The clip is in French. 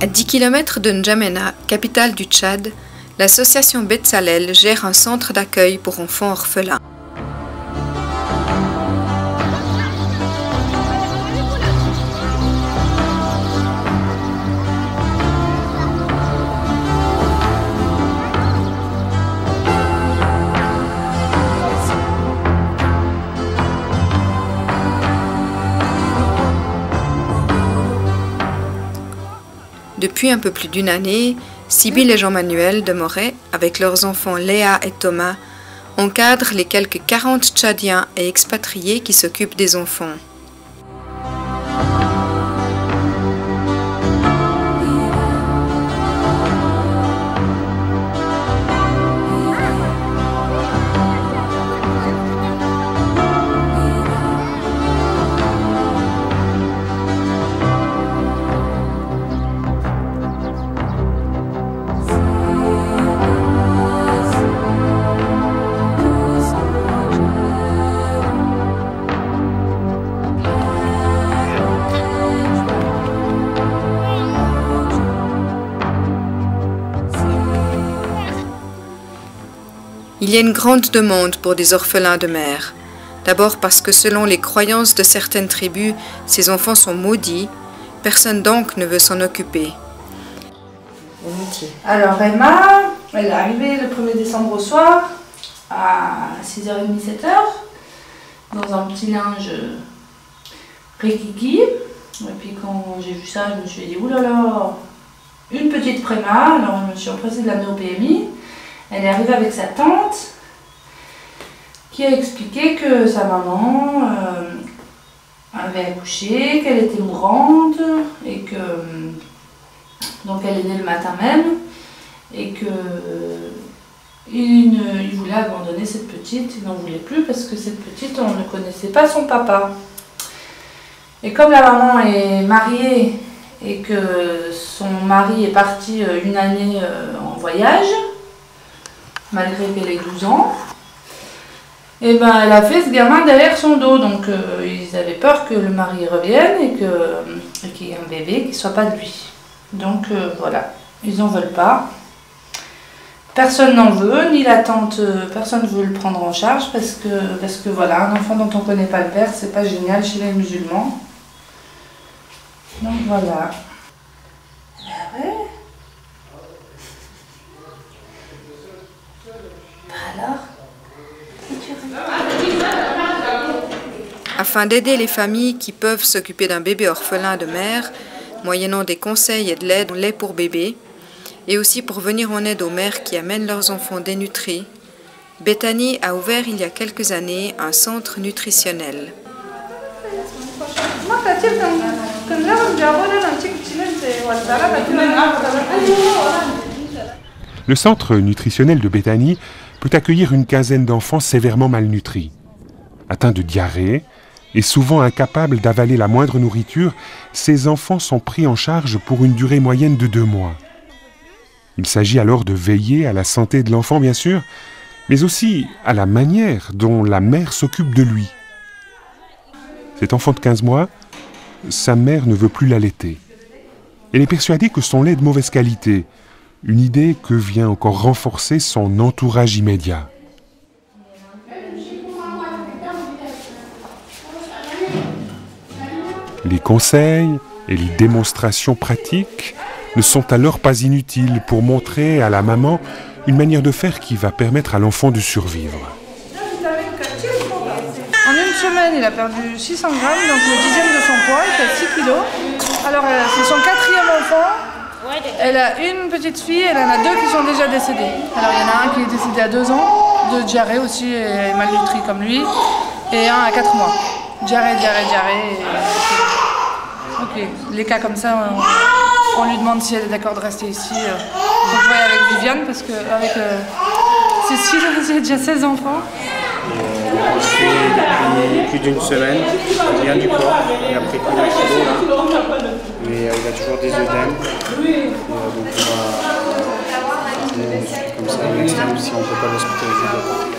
À 10 km de N'Djamena, capitale du Tchad, l'association Betzalel gère un centre d'accueil pour enfants orphelins. Depuis un peu plus d'une année, Sybille et Jean-Manuel de Moret, avec leurs enfants Léa et Thomas, encadrent les quelques 40 Tchadiens et expatriés qui s'occupent des enfants. Il y a une grande demande pour des orphelins de mère. D'abord parce que selon les croyances de certaines tribus, ces enfants sont maudits. Personne donc ne veut s'en occuper. Alors Emma, elle est arrivée le 1er décembre au soir, à 6h30, 7h, dans un petit linge rikiki. Et puis quand j'ai vu ça, je me suis dit, oulala, une petite préma. Alors je me suis empressée de l'amener au PMI. Elle est arrivée avec sa tante qui a expliqué que sa maman avait accouché, qu'elle était mourante et que donc elle est née le matin même et que il voulait abandonner cette petite, il n'en voulait plus parce que cette petite on ne connaissait pas son papa. Et comme la maman est mariée et que son mari est parti une année en voyage, malgré qu'elle ait 12 ans, et ben elle a fait ce gamin derrière son dos. Donc ils avaient peur que le mari revienne et qu'il y ait un bébé qui ne soit pas de lui. Donc voilà, ils n'en veulent pas. Personne n'en veut, ni la tante, personne ne veut le prendre en charge parce que voilà, un enfant dont on ne connaît pas le père, c'est pas génial chez les musulmans. Donc voilà. Ouais. Alors, Afin d'aider les familles qui peuvent s'occuper d'un bébé orphelin de mère, moyennant des conseils et de l'aide lait pour bébé, et aussi pour venir en aide aux mères qui amènent leurs enfants dénutris, Bethany a ouvert il y a quelques années un centre nutritionnel. Le centre nutritionnel de Bethany peut accueillir une quinzaine d'enfants sévèrement malnutris. Atteints de diarrhée et souvent incapables d'avaler la moindre nourriture, ces enfants sont pris en charge pour une durée moyenne de 2 mois. Il s'agit alors de veiller à la santé de l'enfant, bien sûr, mais aussi à la manière dont la mère s'occupe de lui. Cet enfant de 15 mois, sa mère ne veut plus l'allaiter. Elle est persuadée que son lait est de mauvaise qualité, une idée que vient encore renforcer son entourage immédiat. Les conseils et les démonstrations pratiques ne sont alors pas inutiles pour montrer à la maman une manière de faire qui va permettre à l'enfant de survivre. En une semaine, il a perdu 600 grammes, donc le 10e de son poids, il fait 6 kilos. Alors c'est son 4e enfant. Elle a une petite fille, elle en a 2 qui sont déjà décédés. Alors il y en a un qui est décédé à 2 ans, de diarrhée aussi, et malnutri comme lui, et un à 4 mois. Diarrhée. Ok, les cas comme ça, on lui demande si elle est d'accord de rester ici. Faut jouer avec Viviane parce qu'avec Cécile, j'ai déjà 16 enfants. Depuis plus d'une semaine, il vient du poids, il a pris plus d'un kilo là, mais il a toujours des œdèmes. Donc on va comme ça, si on ne peut pas l'hospitaliser.